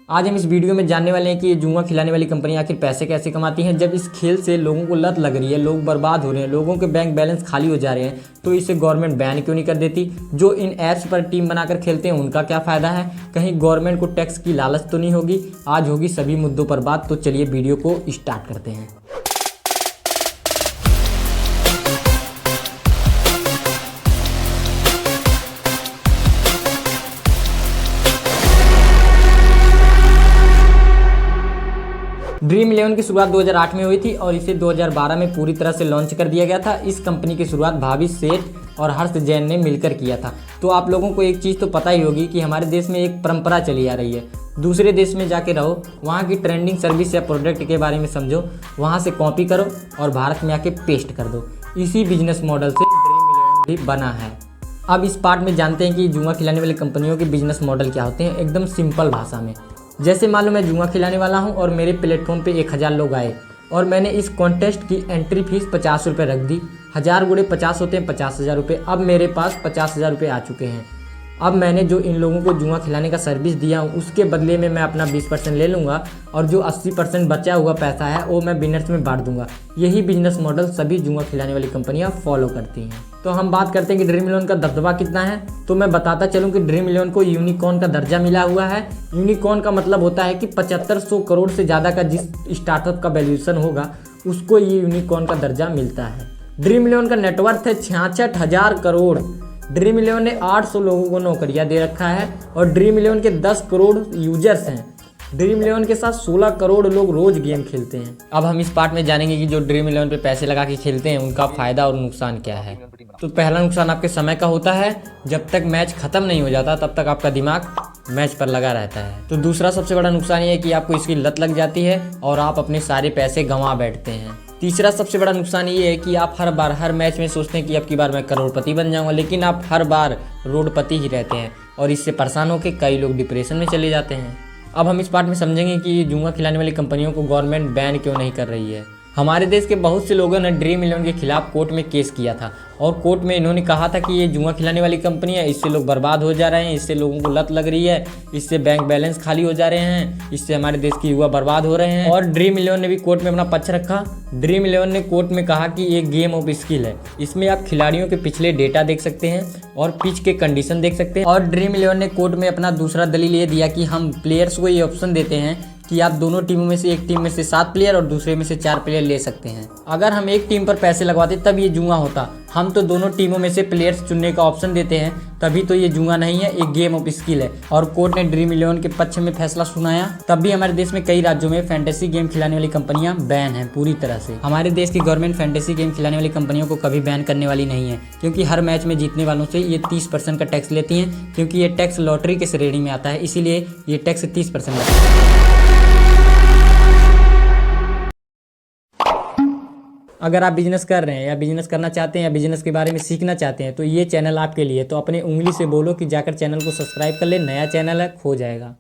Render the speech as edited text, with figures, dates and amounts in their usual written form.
आज हम इस वीडियो में जानने वाले हैं कि ये जुआ खिलाने वाली कंपनी आखिर पैसे कैसे कमाती हैं। जब इस खेल से लोगों को लत लग रही है, लोग बर्बाद हो रहे हैं, लोगों के बैंक बैलेंस खाली हो जा रहे हैं, तो इसे गवर्नमेंट बैन क्यों नहीं कर देती। जो इन ऐप्स पर टीम बनाकर खेलते हैं उनका क्या फ़ायदा है, कहीं गवर्नमेंट को टैक्स की लालच तो नहीं होगी। आज होगी सभी मुद्दों पर बात, तो चलिए वीडियो को स्टार्ट करते हैं। ड्रीम इलेवन की शुरुआत 2008 में हुई थी और इसे 2012 में पूरी तरह से लॉन्च कर दिया गया था। इस कंपनी की शुरुआत भाभी सेठ और हर्ष जैन ने मिलकर किया था। तो आप लोगों को एक चीज़ तो पता ही होगी कि हमारे देश में एक परंपरा चली आ रही है, दूसरे देश में जाके रहो, वहाँ की ट्रेंडिंग सर्विस या प्रोडक्ट के बारे में समझो, वहाँ से कॉपी करो और भारत में आके पेस्ट कर दो। इसी बिजनेस मॉडल से ड्रीम इलेवन भी बना है। अब इस पार्ट में जानते हैं कि जुआ खिलाने वाली कंपनियों के बिजनेस मॉडल क्या होते हैं, एकदम सिंपल भाषा में। जैसे मान लो मैं जुआ खिलाने वाला हूं और मेरे प्लेटफॉर्म पे 1000 लोग आए और मैंने इस कॉन्टेस्ट की एंट्री फीस 50 रुपये रख दी। 1000 गुणे 50 होते हैं 50,000 रुपये। अब मेरे पास 50,000 रुपये आ चुके हैं। अब मैंने जो इन लोगों को जुआ खिलाने का सर्विस दिया हूँ उसके बदले में मैं अपना 20% ले लूँगा और जो 80% बचा हुआ पैसा है वो मैं विनर्स में बांट दूंगा। यही बिजनेस मॉडल सभी जुआ खिलाने वाली कंपनियाँ फॉलो करती हैं। तो हम बात करते हैं कि ड्रीम इलेवन का दबदबा कितना है। तो मैं बताता चलूँ कि ड्रीम इलेवन को यूनिकॉर्न का दर्जा मिला हुआ है। यूनिकॉर्न का मतलब होता है कि 7500 करोड़ से ज़्यादा का जिस स्टार्टअप का वैल्यूएशन होगा उसको ये यूनिकॉर्न का दर्जा मिलता है। ड्रीम इलेवन का नेटवर्थ है 66,000 करोड़। ड्रीम इलेवन ने 800 लोगों को नौकरियां दे रखा है और ड्रीम इलेवन के 10 करोड़ यूजर्स हैं। ड्रीम इलेवन के साथ 16 करोड़ लोग रोज गेम खेलते हैं। अब हम इस पार्ट में जानेंगे कि जो ड्रीम इलेवन पे पैसे लगा के खेलते हैं उनका फायदा और नुकसान क्या है। तो पहला नुकसान आपके समय का होता है। जब तक मैच खत्म नहीं हो जाता तब तक आपका दिमाग मैच पर लगा रहता है। तो दूसरा सबसे बड़ा नुकसान ये है कि आपको इसकी लत लग जाती है और आप अपने सारे पैसे गंवा बैठते हैं। तीसरा सबसे बड़ा नुकसान ये है कि आप हर मैच में सोचते हैं कि अब की बार मैं करोड़पति बन जाऊंगा, लेकिन आप हर बार रोडपति ही रहते हैं और इससे परेशान होकर कई लोग डिप्रेशन में चले जाते हैं। अब हम इस पार्ट में समझेंगे कि जुआ खिलाने वाली कंपनियों को गवर्नमेंट बैन क्यों नहीं कर रही है। हमारे देश के बहुत से लोगों ने ड्रीम इलेवन के खिलाफ कोर्ट में केस किया था और कोर्ट में इन्होंने कहा था कि ये जुआ खिलाने वाली कंपनी है, इससे लोग बर्बाद हो जा रहे हैं, इससे लोगों को लत लग रही है, इससे बैंक बैलेंस खाली हो जा रहे हैं, इससे हमारे देश के युवा बर्बाद हो रहे हैं। और ड्रीम इलेवन ने भी कोर्ट में अपना पक्ष रखा। ड्रीम इलेवन ने कोर्ट में कहा कि ये गेम ऑफ स्किल है, इसमें आप खिलाड़ियों के पिछले डेटा देख सकते हैं और पिच के कंडीशन देख सकते हैं। और ड्रीम इलेवन ने कोर्ट में अपना दूसरा दलील ये दिया कि हम प्लेयर्स को ये ऑप्शन देते हैं कि आप दोनों टीमों में से एक टीम में से 7 प्लेयर और दूसरे में से 4 प्लेयर ले सकते हैं। अगर हम एक टीम पर पैसे लगवाते तब ये जुआ होता। हम तो दोनों टीमों में से प्लेयर्स चुनने का ऑप्शन देते हैं, तभी तो ये जुआ नहीं है, एक गेम ऑफ स्किल है। और कोर्ट ने ड्रीम इलेवन के पक्ष में फैसला सुनाया। तब भी हमारे देश में कई राज्यों में फैंटेसी गेम खिलाने वाली कंपनियां बैन हैं पूरी तरह से। हमारे देश की गवर्नमेंट फैंटेसी गेम खिलाने वाली कंपनियों को कभी बैन करने वाली नहीं है, क्योंकि हर मैच में जीतने वालों से ये 30% का टैक्स लेती हैं। क्योंकि ये टैक्स लॉटरी के श्रेणी में आता है, इसीलिए ये टैक्स 30% लगता है। अगर आप बिजनेस कर रहे हैं या बिजनेस करना चाहते हैं या बिजनेस के बारे में सीखना चाहते हैं तो ये चैनल आपके लिए। तो अपने उंगली से बोलो कि जाकर चैनल को सब्सक्राइब कर ले, नया चैनल है, खो जाएगा।